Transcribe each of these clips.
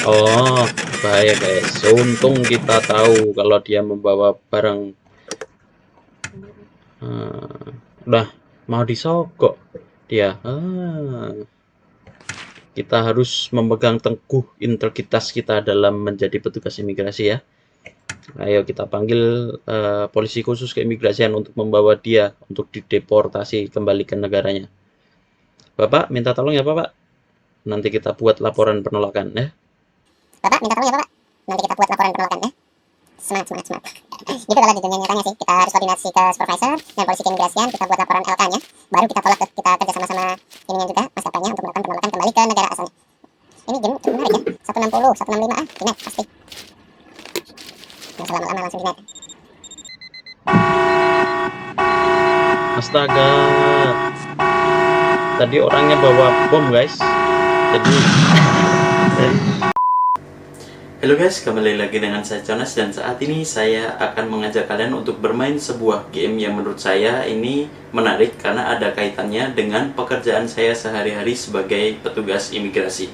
Oh, bahaya guys. Untung kita tahu kalau dia membawa barang. Udah mau disogok dia. Kita harus memegang teguh integritas kita dalam menjadi petugas imigrasi ya. Ayo kita panggil polisi khusus keimigrasian untuk membawa dia untuk dideportasi kembali ke negaranya. Bapak minta tolong ya Bapak. Nanti kita buat laporan penolakan ya. Bapak minta tolong ya Bapak. Nanti kita buat laporan penolakan ya. Semangat. Gitu adalah di dunia nyatanya sih. Kita harus koordinasi ke supervisor dan polisi keimigrasian. Kita buat laporan LK-nya. Baru kita tolak kita kerja sama-sama ininya juga maskapainya untuk melakukan penolakan kembali ke negara asalnya. Ini game cukup menarik ya. 160, 165 dinet pasti. Nggak usah lama-lama langsung dinet. Astaga. Tadi orangnya bawa bom guys. Jadi halo guys, kembali lagi dengan saya Jonas dan saat ini saya akan mengajak kalian untuk bermain sebuah game yang menurut saya ini menarik karena ada kaitannya dengan pekerjaan saya sehari-hari sebagai petugas imigrasi.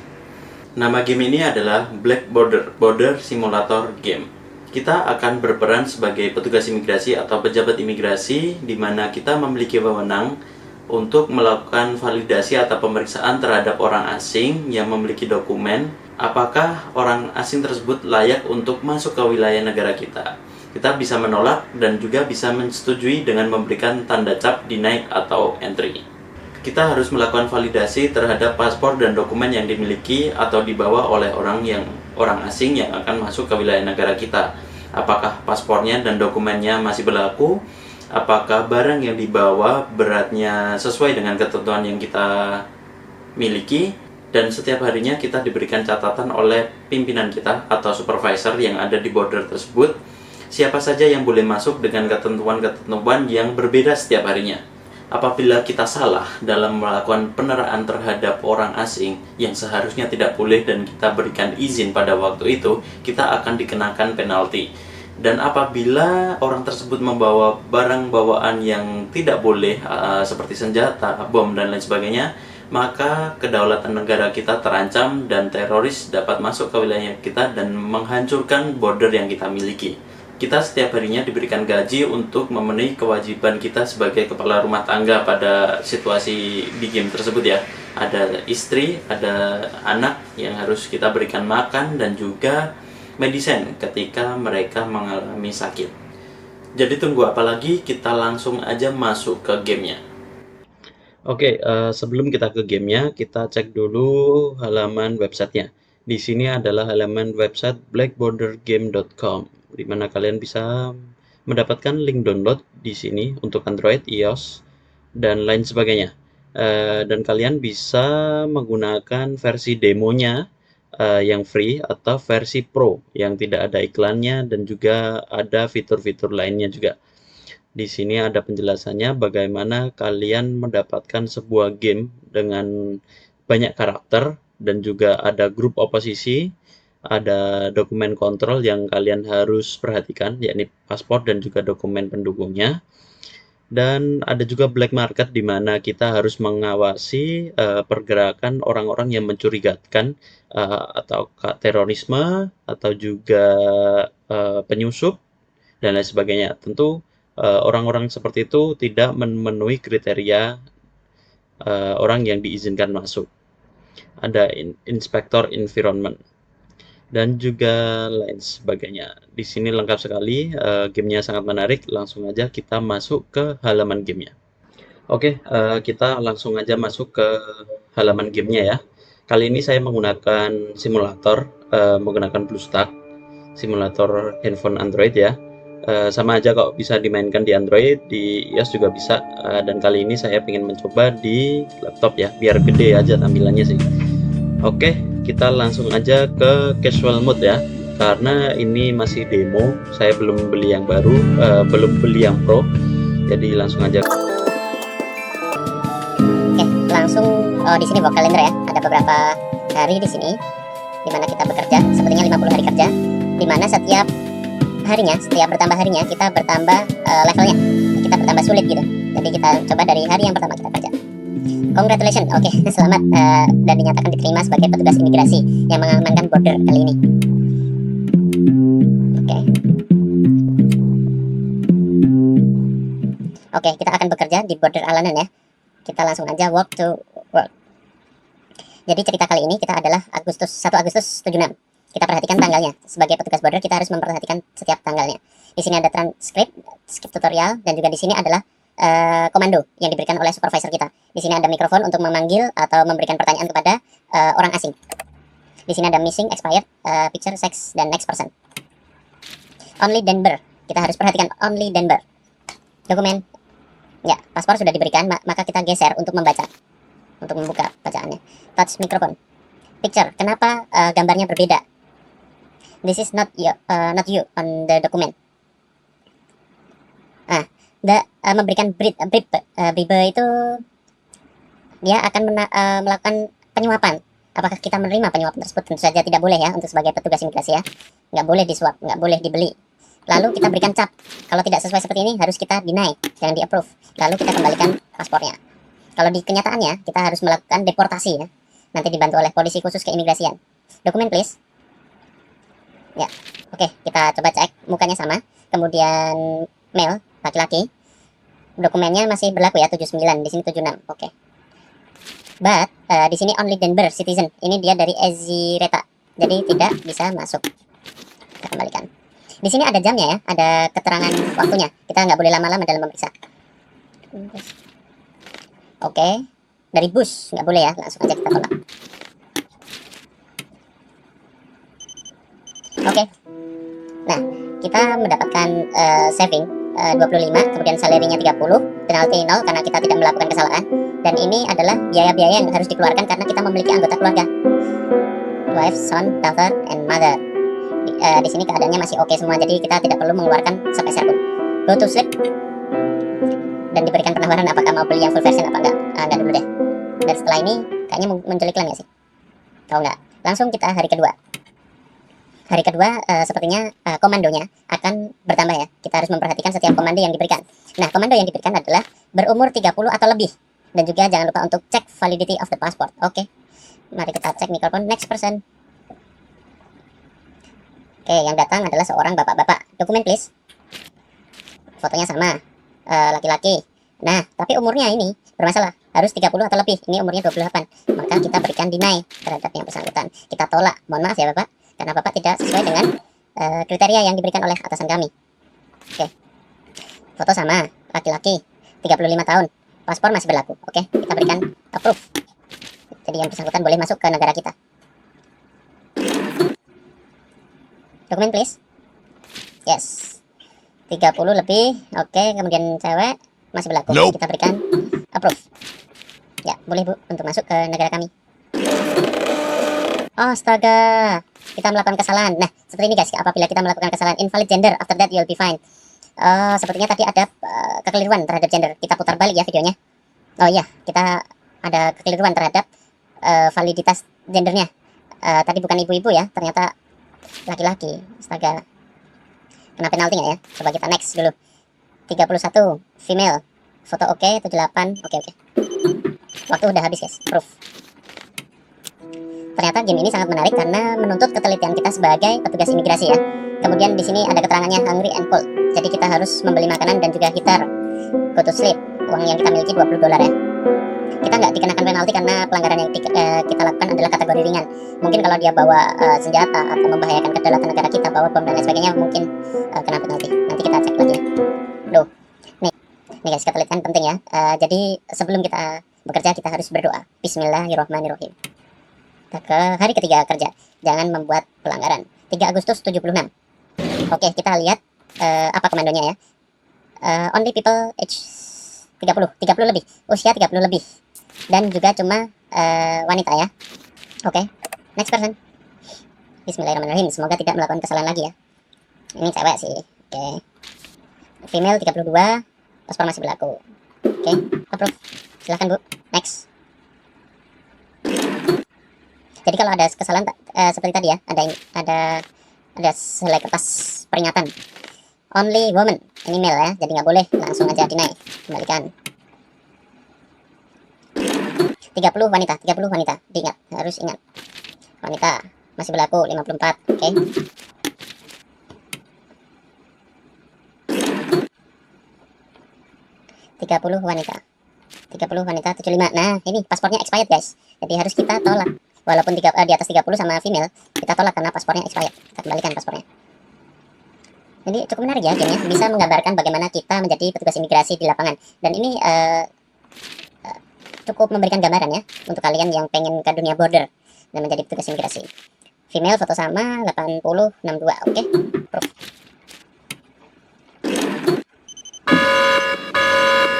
Nama game ini adalah Black Border Simulator Game. Kita akan berperan sebagai petugas imigrasi atau pejabat imigrasi di mana kita memiliki wewenang untuk melakukan validasi atau pemeriksaan terhadap orang asing yang memiliki dokumen. Apakah orang asing tersebut layak untuk masuk ke wilayah negara kita? Kita bisa menolak dan juga bisa menyetujui dengan memberikan tanda cap deny atau entry. Kita harus melakukan validasi terhadap paspor dan dokumen yang dimiliki atau dibawa oleh orang asing yang akan masuk ke wilayah negara kita. Apakah paspornya dan dokumennya masih berlaku? Apakah barang yang dibawa beratnya sesuai dengan ketentuan yang kita miliki? Dan setiap harinya kita diberikan catatan oleh pimpinan kita atau supervisor yang ada di border tersebut. Siapa saja yang boleh masuk dengan ketentuan-ketentuan yang berbeda setiap harinya. Apabila kita salah dalam melakukan peneraan terhadap orang asing yang seharusnya tidak boleh dan kita berikan izin pada waktu itu, kita akan dikenakan penalti. Dan apabila orang tersebut membawa barang bawaan yang tidak boleh seperti senjata, bom dan lain sebagainya, maka kedaulatan negara kita terancam dan teroris dapat masuk ke wilayah kita dan menghancurkan border yang kita miliki. Kita setiap harinya diberikan gaji untuk memenuhi kewajiban kita sebagai kepala rumah tangga pada situasi di game tersebut ya. Ada istri, ada anak yang harus kita berikan makan dan juga medicine ketika mereka mengalami sakit. Jadi tunggu apa lagi, kita langsung aja masuk ke gamenya. Oke, sebelum kita ke gamenya, kita cek dulu halaman websitenya. Di sini adalah halaman website blackbordergame.com, di mana kalian bisa mendapatkan link download di sini untuk Android, iOS, dan lain sebagainya. Dan kalian bisa menggunakan versi demonya yang free atau versi pro yang tidak ada iklannya dan juga ada fitur-fitur lainnya juga. Di sini ada penjelasannya bagaimana kalian mendapatkan sebuah game dengan banyak karakter dan juga ada grup oposisi, ada dokumen kontrol yang kalian harus perhatikan, yakni paspor dan juga dokumen pendukungnya. Dan ada juga black market di mana kita harus mengawasi pergerakan orang-orang yang mencurigakan atau terorisme atau juga penyusup dan lain sebagainya. Tentu orang-orang seperti itu tidak memenuhi kriteria orang yang diizinkan masuk. Ada inspektor environment dan juga lain sebagainya. Di sini lengkap sekali, gamenya sangat menarik. Langsung aja kita masuk ke halaman gamenya. Oke, kita langsung aja masuk ke halaman gamenya ya. Kali ini saya menggunakan simulator, menggunakan BlueStack, simulator handphone Android ya. Sama aja kok, bisa dimainkan di Android, di iOS juga bisa. Dan kali ini saya ingin mencoba di laptop ya, biar gede aja tampilannya sih. Oke, kita langsung aja ke casual mode ya, karena ini masih demo. Saya belum beli yang baru, belum beli yang pro, jadi langsung aja. Oke, langsung di sini work calendar ya. Ada beberapa hari di sini di mana kita bekerja, sepertinya 50 hari kerja, di mana setiap bertambah harinya kita bertambah levelnya, kita bertambah sulit gitu. Jadi kita coba dari hari yang pertama kita kerja. Congratulations, oke, selamat dan dinyatakan diterima sebagai petugas imigrasi yang mengamankan border kali ini. Oke. Oke, kita akan bekerja di border Alanan ya. Kita langsung aja walk to work. Jadi cerita kali ini kita adalah 1 Agustus 76. Kita perhatikan tanggalnya. Sebagai petugas border kita harus memperhatikan setiap tanggalnya. Di sini ada transkrip, skip tutorial, dan juga di sini adalah komando yang diberikan oleh supervisor kita. Di sini ada mikrofon untuk memanggil atau memberikan pertanyaan kepada orang asing. Di sini ada missing, expired, picture, sex, dan next person. Only Denver. Kita harus perhatikan only Denver. Dokumen. Ya, paspor sudah diberikan, maka kita geser untuk membaca. Untuk membuka bacaannya. Touch mikrofon. Picture. Kenapa gambarnya berbeda? This is not you on the document. Memberikan bribe itu dia akan melakukan penyuapan. Apakah kita menerima penyuapan tersebut? Tentu saja tidak boleh ya untuk sebagai petugas imigrasi ya. Nggak boleh disuap, nggak boleh dibeli. Lalu kita berikan cap. Kalau tidak sesuai seperti ini harus kita deny, jangan di approve. Lalu kita kembalikan paspornya. Kalau di kenyataannya kita harus melakukan deportasi ya. Nanti dibantu oleh polisi khusus keimigrasian. Dokumen please. Ya, oke, kita coba cek mukanya sama. Kemudian male, laki-laki. Dokumennya masih berlaku ya 79, di sini 76. Oke. But di sini only Denver citizen. Ini dia dari Ezireta. Jadi tidak bisa masuk. Kita kembalikan. Di sini ada jamnya ya, ada keterangan waktunya. Kita nggak boleh lama-lama dalam memeriksa. Oke. Dari bus nggak boleh ya, langsung aja kita tolak. Oke. Nah, kita mendapatkan saving 25, kemudian salary-nya 30, penalti 0 karena kita tidak melakukan kesalahan. Dan ini adalah biaya-biaya yang harus dikeluarkan karena kita memiliki anggota keluarga. Wife, son, daughter, and mother. Di sini keadaannya masih oke semua, jadi kita tidak perlu mengeluarkan sepeser pun. Go to sleep. Dan diberikan penawaran apakah mau beli yang full version apa enggak. Enggak dulu deh. Dan setelah ini kayaknya muncul iklan ya sih. Tahu nggak? Langsung kita hari kedua. Hari kedua sepertinya komandonya akan bertambah ya. Kita harus memperhatikan setiap komando yang diberikan. Nah, komando yang diberikan adalah berumur 30 atau lebih. Dan juga jangan lupa untuk cek validity of the passport. Oke. Mari kita cek mikrofon. Next person. Oke, yang datang adalah seorang bapak-bapak. Dokumen please. Fotonya sama. Laki-laki. Nah, tapi umurnya ini bermasalah. Harus 30 atau lebih. Ini umurnya 28. Maka kita berikan deny terhadap yang bersangkutan. Kita tolak. Mohon maaf ya Bapak. Karena Bapak tidak sesuai dengan kriteria yang diberikan oleh atasan kami. Oke. Foto sama. Laki-laki. 35 tahun. Paspor masih berlaku. Oke, kita berikan approve. Jadi yang bersangkutan boleh masuk ke negara kita. Dokumen please. Yes. 30 lebih. Oke, kemudian cewek masih berlaku. Nope. Kita berikan approve. Ya, boleh Bu untuk masuk ke negara kami. Oh, astaga. Kita melakukan kesalahan. Nah, seperti ini guys, apabila kita melakukan kesalahan invalid gender, after that you'll be fine. Sepertinya tadi ada kekeliruan terhadap gender. Kita putar balik ya videonya. Oh iya, kita ada kekeliruan terhadap validitas gendernya. Tadi bukan ibu-ibu ya, ternyata laki-laki. Astaga. Kena penalti nggak ya? Coba kita next dulu. 31 female. Foto oke, 78. Oke. Waktu udah habis guys. Proof. Ternyata game ini sangat menarik karena menuntut ketelitian kita sebagai petugas imigrasi ya. Kemudian di sini ada keterangannya hungry and cold. Jadi kita harus membeli makanan dan juga heater. Go to sleep. Uang yang kita miliki $20 ya. Kita nggak dikenakan penalti karena pelanggaran yang kita lakukan adalah kategori ringan. Mungkin kalau dia bawa senjata atau membahayakan kedaulatan negara kita, bawa bom dan lain sebagainya, mungkin kena penalti. Nanti kita cek lagi ya. Loh, nih guys, ketelitian penting ya. Jadi sebelum kita bekerja kita harus berdoa. Bismillahirrahmanirrahim. Kita ke hari ketiga kerja. Jangan membuat pelanggaran. 3 Agustus 76. Oke, kita lihat apa komandonya ya. Only people age 30 lebih, usia 30 lebih. Dan juga cuma wanita ya. Oke, next person. Bismillahirrahmanirrahim. Semoga tidak melakukan kesalahan lagi ya. Ini cewek sih. Oke. Female 32, paspor masih berlaku. Oke, approve. Silahkan Bu. Next. Jadi kalau ada kesalahan seperti tadi ya, ada selai kertas peringatan. Only woman, ini male ya, jadi nggak boleh langsung aja deny. Kembalikan. 30 wanita, 30 wanita. Diingat, harus ingat. Wanita masih berlaku 54. Oke. 30 wanita. 30 wanita 75. Nah, ini paspornya expired, guys. Jadi harus kita tolak. Walaupun di atas 30 sama female, kita tolak karena paspornya expired. Kita kembalikan paspornya. Jadi cukup menarik ya gamenya, bisa menggambarkan bagaimana kita menjadi petugas imigrasi di lapangan. Dan ini cukup memberikan gambaran ya untuk kalian yang pengen ke dunia border dan menjadi petugas imigrasi. Female foto sama 80 62. Oke. Proof.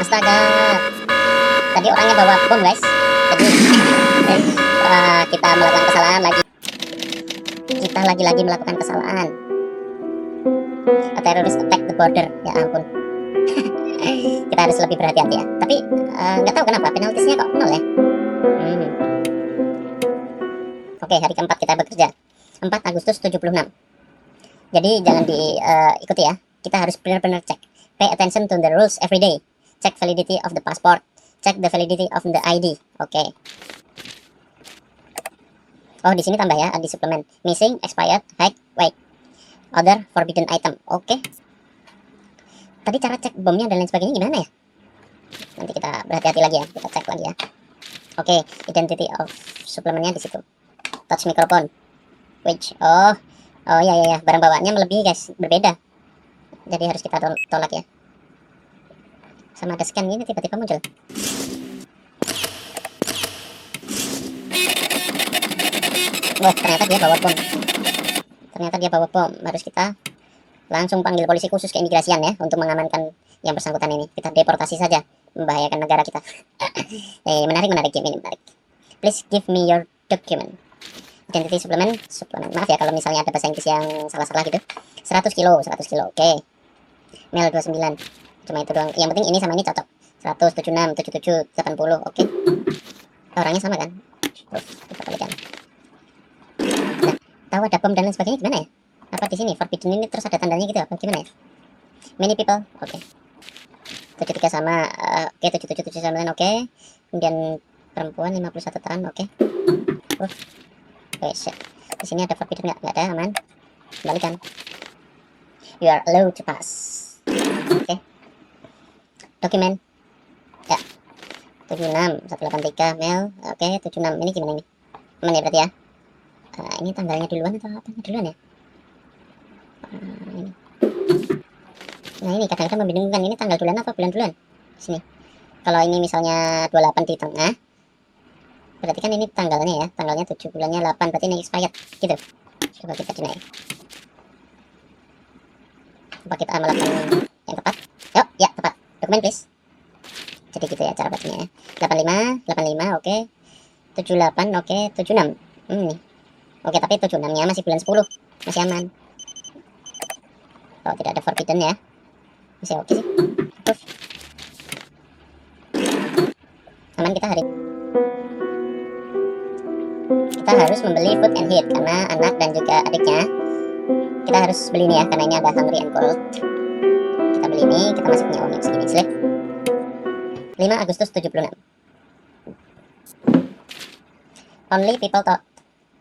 Astaga. Tadi orangnya bawa bom, guys. Jadi kita melakukan kesalahan lagi. Kita lagi-lagi melakukan kesalahan. A terrorist attack the border. Ya ampun. Kita harus lebih berhati-hati ya. Tapi nggak tahu kenapa penaltisnya kok 0 ya. Oke, hari keempat kita bekerja. 4 Agustus 76. Jadi jangan diikuti ya. Kita harus benar-benar cek. Pay attention to the rules every day. Check validity of the passport. Check the validity of the ID. Oke. Oh, di sini tambah ya, di suplemen. Missing, expired, hide, wait. Other forbidden item. Oke. Tadi cara cek bomnya dan lain sebagainya gimana ya? Nanti kita berhati-hati lagi ya, kita cek lagi ya. Oke, identity of suplemennya di situ. Touch microphone. Which? Oh ya, barang bawaannya melebihi, guys, berbeda. Jadi harus kita tolak ya. Sama ada scan ini tiba-tiba muncul. Wah, ternyata dia bawa bom. Harus kita langsung panggil polisi khusus keimigrasian ya untuk mengamankan yang bersangkutan ini. Kita deportasi saja, membahayakan negara kita. Menarik game ini menarik. Please give me your document. Identity suplemen. Maaf ya kalau misalnya ada bahasa Inggris yang salah-salah gitu. 100 kilo. Oke. Male 29. Cuma itu doang. Yang penting ini sama ini cocok. 100, 76, 77, 80. Oke. Orangnya sama kan? Terus kita kalikan. Nah, tahu ada bom dan lain sebagainya gimana ya? Apa di sini forbidden ini terus ada tandanya gitu apa gimana ya? Many people. Oke. 73 sama. Oke, 77, 79. Oke. Kemudian perempuan 51 tahun. Oke. Shit. Di sini ada forbidden nggak? Nggak ada, aman. Kembalikan. You are allowed to pass. Oke. Dokumen. Ya. 76 183 male. Oke, 76. Ini gimana ini? Aman ya berarti ya? Ini tanggalnya duluan atau apanya duluan ya? Ini. Nah, ini kadang-kadang membingungkan, ini tanggal duluan apa bulan duluan? Sini. Kalau ini misalnya 28 di tengah, berarti kan ini tanggalnya ya, tanggalnya 7 bulannya 8, berarti ini expired gitu. Coba kita deny. Coba kita melakukan yang tepat. Yuk, ya tepat. Dokumen please. Jadi gitu ya cara bacanya ya. 85 oke. 78 oke, 76. Nih. Oke, tapi 76-nya masih bulan 10. Masih aman. Oh, tidak ada forbidden ya. Masih oke sih. Terus. Aman kita hari. Kita harus membeli food and heat karena anak dan juga adiknya. Kita harus beli ini ya karena ini ada hungry and cold. Kita beli ini, kita masih punya uang yang segini. Slip. 5 Agustus 76. Only people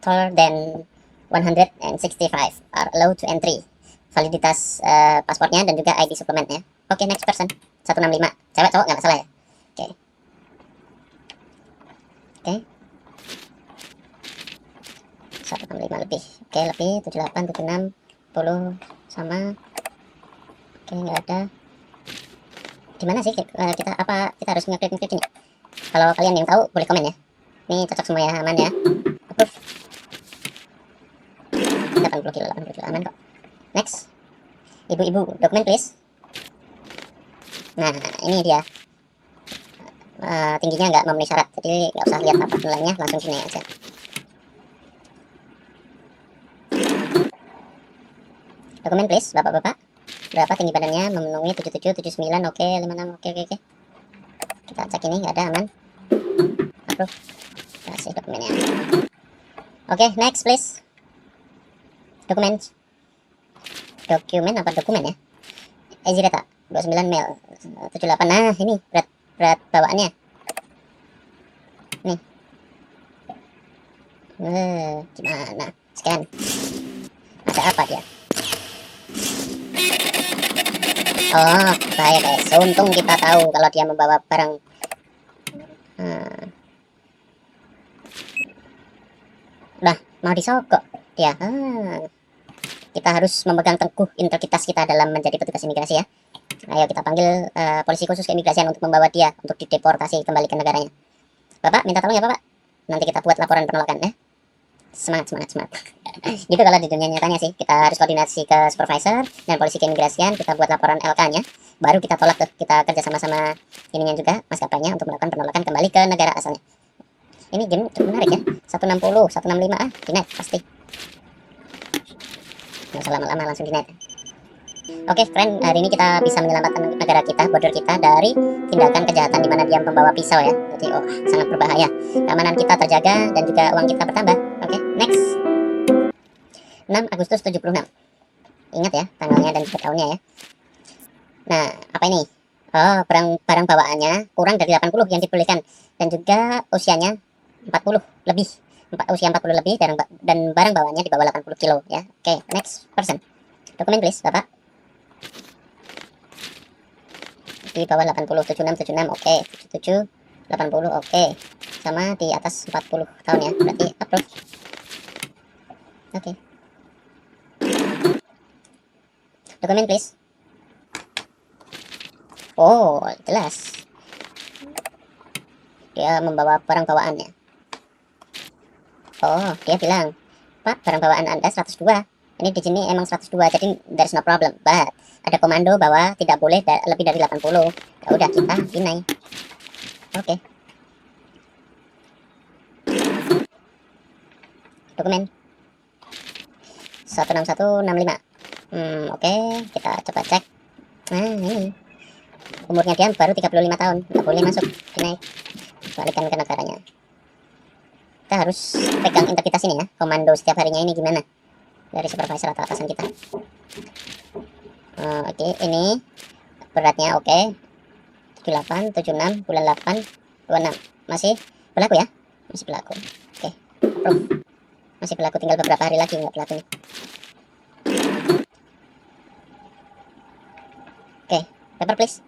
taller than 165 are allowed to entry. Validitas paspornya dan juga ID suplemennya. Oke, next person. 165. Cewek cowok nggak masalah ya. Oke. Oke. 165 lebih. Oke, lebih 78, 76, 10 sama. Oke, nggak ada. Gimana sih kita harus ngeklik ini? Kalau kalian yang tahu boleh komen ya. Ini cocok semua ya, aman ya. Approve. 80 kilo aman kok. Next. Ibu-ibu, dokumen please. Nah, ini dia. Tingginya nggak memenuhi syarat, jadi nggak usah lihat apa nilainya, langsung sini aja. Dokumen please, bapak-bapak. Berapa tinggi badannya, memenuhi 77, 79, oke, 56, oke. Kita cek ini, nggak ada, aman. Approve. Kasih dokumennya. Oke, next please. Dokumen apa dokumen ya? Ejireta 29 male 78. Nah, ini berat bawaannya. Nih, Gimana? Scan. Ada apa dia? Oh, bahaya guys. Untung kita tahu kalau dia membawa barang. Udah, mau disogok dia. Kita harus memegang teguh integritas kita dalam menjadi petugas imigrasi ya. Ayo kita panggil polisi khusus keimigrasian untuk membawa dia untuk dideportasi kembali ke negaranya. Bapak, minta tolong ya Bapak. Nanti kita buat laporan penolakan ya. Semangat, semangat, semangat. Gitu kalau di dunia nyatanya sih. Kita harus koordinasi ke supervisor dan polisi keimigrasian. Kita buat laporan LK-nya. Baru kita tolak tuh. Kita kerja sama-sama ininya juga, maskapainya, untuk melakukan penolakan kembali ke negara asalnya. Ini game cukup menarik ya. 160, 165 dinaik pasti. Nggak usah lama-lama, langsung dinaik. Oke, friend, hari ini kita bisa menyelamatkan negara kita, border kita dari tindakan kejahatan di mana dia membawa pisau ya. Jadi, sangat berbahaya. Keamanan kita terjaga dan juga uang kita bertambah. Oke, next. 6 Agustus 76. Ingat ya, tanggalnya dan juga tahunnya ya. Nah, apa ini? Oh, barang bawaannya kurang dari 80 yang dibolehkan. Dan juga usianya 40 lebih. Usia 40 lebih dan barang bawaannya di bawah 80 kilo ya. Oke, next person. Dokumen please, Bapak. Di bawah 80, 76, oke, 77, 80, oke, sama di atas 40 tahun ya, berarti approve. Oke. Dokumen please. Oh, jelas dia membawa barang bawaannya. Oh, dia bilang, Pak, barang bawaan Anda 102. Ini di sini emang 102, jadi there's no problem. But ada komando bahwa tidak boleh lebih dari 80. Ya udah, kita deny. Oke. Dokumen 16165. Oke, kita coba cek. Nah, ini umurnya dia baru 35 tahun, nggak boleh masuk. Dinaik, balikan ke negaranya. Kita harus pegang integritas ini ya, komando setiap harinya ini gimana dari supervisor atau atasan kita. Oke, ini beratnya oke. 78, 76, bulan 8, 26. Masih berlaku ya? Masih berlaku. Oke, approve. Masih berlaku, tinggal beberapa hari lagi nggak berlaku. Oke, paper please.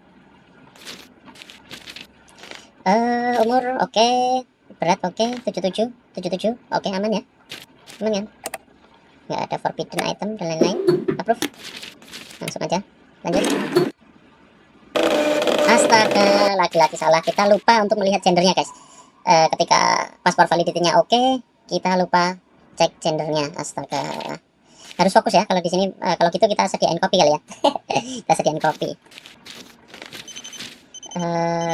Umur oke. Berat oke, 77, 77. Oke, aman ya? Aman ya? Nggak ada forbidden item dan lain-lain. Approve. Langsung aja, lanjut. Astaga, laki-laki salah. Kita lupa untuk melihat gendernya guys. Ketika paspor validity-nya oke, kita lupa cek gendernya. Astaga, harus fokus ya kalau di sini. Kalau gitu kita sediain kopi kali ya. Kita sediain kopi.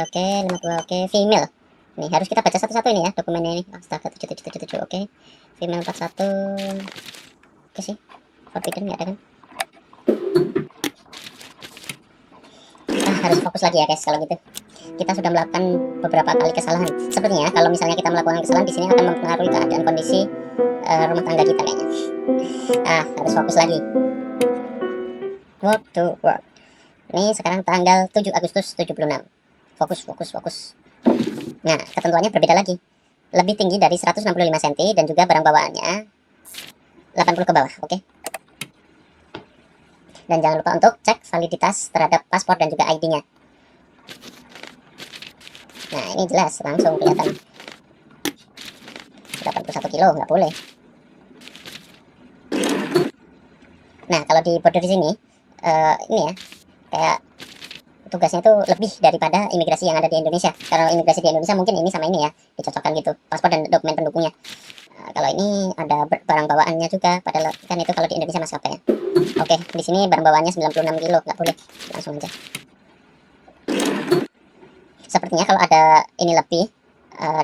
Oke, 52 oke, female. Nih harus kita baca satu-satu ini ya dokumennya ini. Astaga, 7777 oke. Female 41. Oke sih. Forbidden nggak ada kan? Harus fokus lagi ya guys kalau gitu. Kita sudah melakukan beberapa kali kesalahan. Sepertinya kalau misalnya kita melakukan kesalahan di sini akan mempengaruhi keadaan kondisi rumah tangga kita kayaknya. Harus fokus lagi. Work to work. Ini sekarang tanggal 7 Agustus 76. Fokus. Nah, ketentuannya berbeda lagi. Lebih tinggi dari 165 cm dan juga barang bawaannya 80 ke bawah, oke? Dan jangan lupa untuk cek validitas terhadap paspor dan juga ID-nya. Nah, ini jelas, langsung kelihatan. 81 kilo, nggak boleh. Nah, kalau di border di sini, ini ya, kayak tugasnya itu lebih daripada imigrasi yang ada di Indonesia. Kalau imigrasi di Indonesia mungkin ini sama ini ya, dicocokkan gitu, paspor dan dokumen pendukungnya. Kalau ini ada barang bawaannya juga, padahal kan itu kalau di Indonesia maskapai ya. Oke, di sini barang bawaannya 96 kilo, nggak boleh, langsung aja. Sepertinya kalau ada ini lebih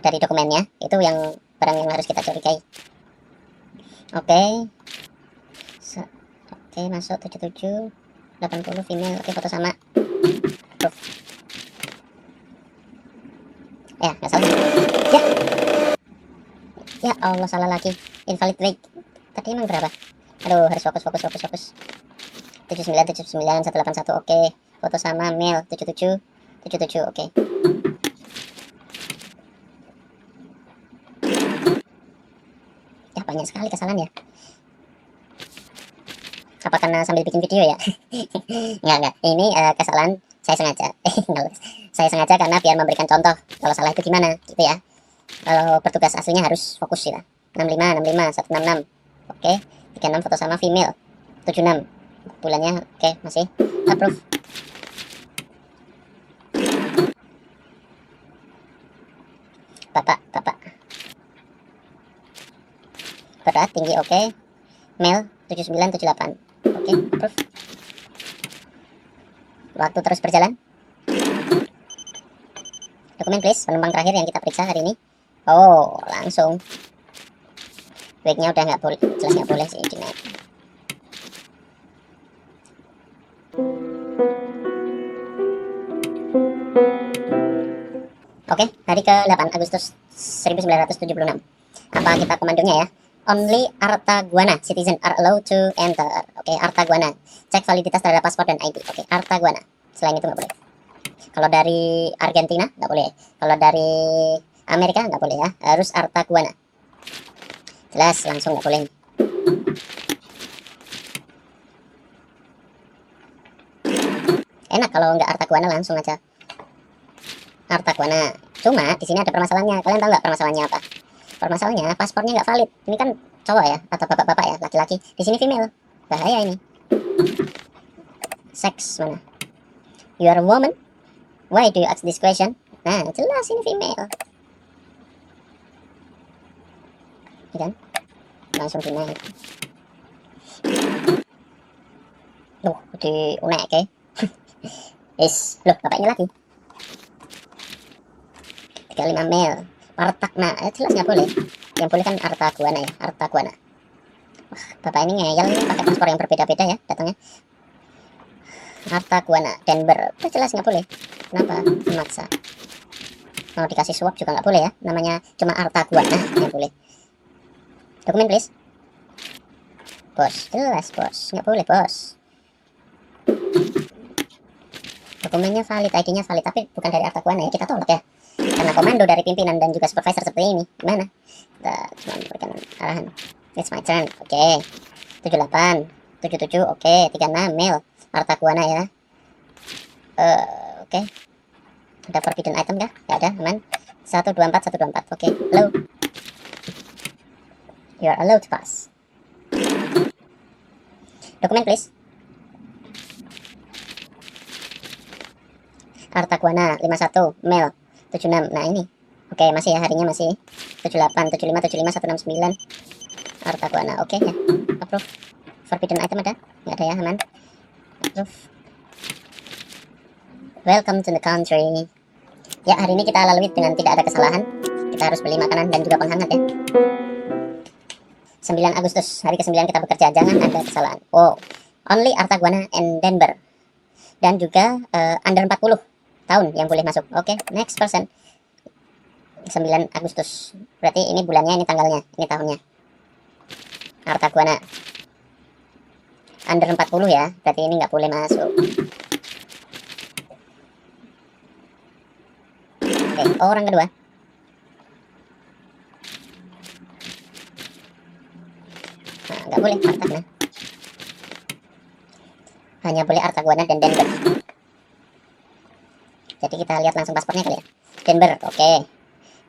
dari dokumennya, itu yang barang yang harus kita curigai. Oke, oke, masuk 77, 80 female, oke, foto sama. Ya, nggak salah. Ya Allah, salah lagi. Invalid weight. Tadi emang berapa? Aduh, harus fokus. 79, 181, oke. Foto sama male, 77, oke. banyak sekali kesalahan ya. Apa karena sambil bikin video ya? Enggak. Ini kesalahan saya sengaja. Saya sengaja karena biar memberikan contoh kalau salah itu gimana, gitu ya. Kalau bertugas aslinya harus fokus ya. 65, 166. Oke, 36 foto sama female. 76. Bulannya oke, masih approve. Bapak. Berat, tinggi oke. Male 79, 78. Oke, approve. Waktu terus berjalan. Dokumen please, penumpang terakhir yang kita periksa hari ini. Oh, langsung. Weightnya udah nggak boleh, jelas nggak boleh sih dinaik. Oke, hari ke-8 Agustus 1976. Apa kita komandonya ya? Only Artaguana citizen are allowed to enter. Oke, Artaguana. Cek validitas terhadap paspor dan ID. Oke, Artaguana. Selain itu nggak boleh. Kalau dari Argentina nggak boleh. Kalau dari Amerika nggak boleh ya. Harus Artaguana. Jelas, langsung nggak boleh. Enak kalau nggak Artaguana langsung aja. Artaguana. Cuma di sini ada permasalahannya. Kalian tahu nggak permasalahannya apa? Permasalahannya paspornya nggak valid. Ini kan cowok ya atau bapak-bapak ya, laki-laki. Di sini female. Bahaya ini. Seks mana? You are a woman? Why do you ask this question? Nah, jelas ini female. Ini kan? Langsung dinaik. Loh, diunek ke? Loh, bapak ini lagi. 35 male. Partakna, jelas nggak boleh. Yang boleh kan Artaguana ya, Artaguana. Wah, bapak ini ngeyel ini pakai paspor yang berbeda-beda ya datangnya. Artaguana, Denver, jelas nggak boleh. Kenapa? Memaksa. Mau dikasih suap juga nggak boleh ya. Namanya cuma Artaguana yang boleh. Dokumen please. Bos, jelas bos, nggak boleh bos. Dokumennya valid, ID-nya valid, tapi bukan dari Artaguana ya, kita tolak ya. Karena komando dari pimpinan dan juga supervisor seperti ini. Gimana? Kita cuma memberikan arahan. It's my turn. Oke. 78, 77, oke. 36, male. Artaguana ya. Oke. Ada forbidden item kah? Gak ada, aman. 124, 124. Oke. Hello. You are allowed to pass. Dokumen please. Artaguana 51, male. 76, nah ini. Oke, masih ya, harinya masih. 78, 75, 75, 169. Artaguana, oke ya. Approve. Forbidden item ada? Nggak ada ya, aman. Approve. Welcome to the country. Ya, hari ini kita lalui dengan tidak ada kesalahan. Kita harus beli makanan dan juga penghangat ya. 9 Agustus, hari ke-9 kita bekerja. Jangan ada kesalahan. Oh, only Artaguana and Denver. Dan juga under 40 tahun yang boleh masuk. Oke, next person. 9 Agustus. Berarti ini bulannya, ini tanggalnya, ini tahunnya. Artaguana. Under 40 ya, berarti ini nggak boleh masuk. Oke, orang kedua. Nah, nggak boleh Artaguana. Hanya boleh Artaguana dan Denver. Jadi kita lihat langsung paspornya kali ya. Denver, oke.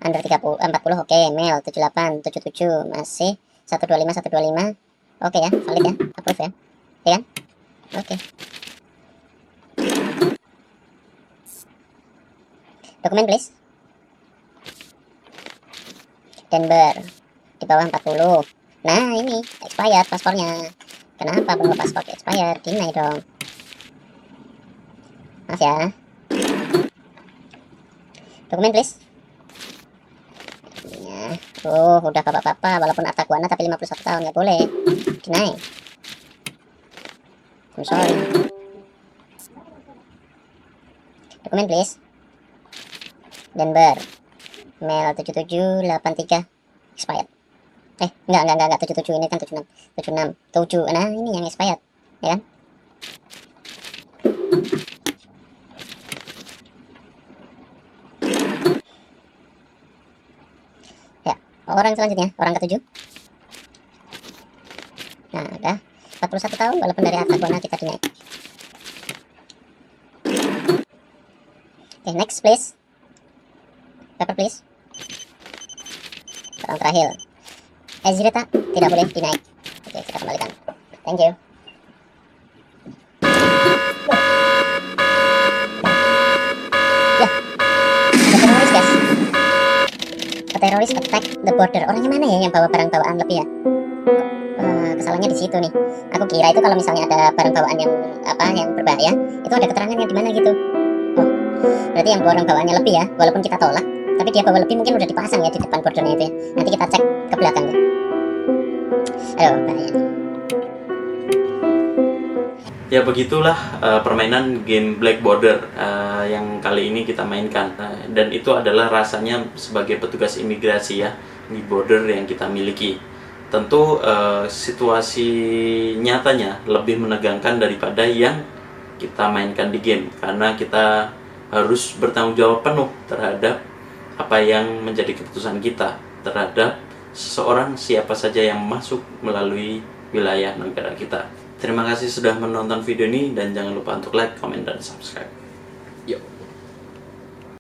Under 30, 40, oke. Male, 78, 77, masih. 125, 125. Oke ya, valid ya. Approve ya. Ya kan? Oke. Dokumen please. Denver. Di bawah 40. Nah, ini expired paspornya. Kenapa bawa paspor expired? Deny dong. Maaf ya. Dokumen please. Ya. Udah bapak-bapak, walaupun Artaguana tapi 51 tahun, nggak boleh. Deny. I'm sorry. Dokumen please. Denver. Male 77, 83. Expired. Enggak, 77, ini kan 76. 76, 7. Nah, ini yang expired, ya kan? Ya, orang selanjutnya, orang ke-7. Udah 41 tahun walaupun dari Artagona kita dinaik. Oke, next please. Paper please. Orang terakhir. Ezreal tidak boleh dinaik. Oke, kita kembalikan. Thank you. Ya, ada teroris guys. A teroris attack the border. Orangnya mana ya yang bawa barang bawaan lebih ya? Kesalahannya di situ nih. Aku kira itu kalau misalnya ada barang bawaan yang yang berbahaya, itu ada keterangannya di mana gitu. Oh, berarti yang barang bawaannya lebih ya, walaupun kita tolak, tapi dia bawa lebih mungkin udah dipasang ya di depan bordernya itu ya. Nanti kita cek ke belakang ya. Aduh, bahaya nih. Ya begitulah permainan game Black Border yang kali ini kita mainkan, dan itu adalah rasanya sebagai petugas imigrasi ya di border yang kita miliki. Tentu situasi nyatanya lebih menegangkan daripada yang kita mainkan di game, karena kita harus bertanggung jawab penuh terhadap apa yang menjadi keputusan kita terhadap seseorang siapa saja yang masuk melalui wilayah negara kita. Terima kasih sudah menonton video ini dan jangan lupa untuk like, comment, dan subscribe.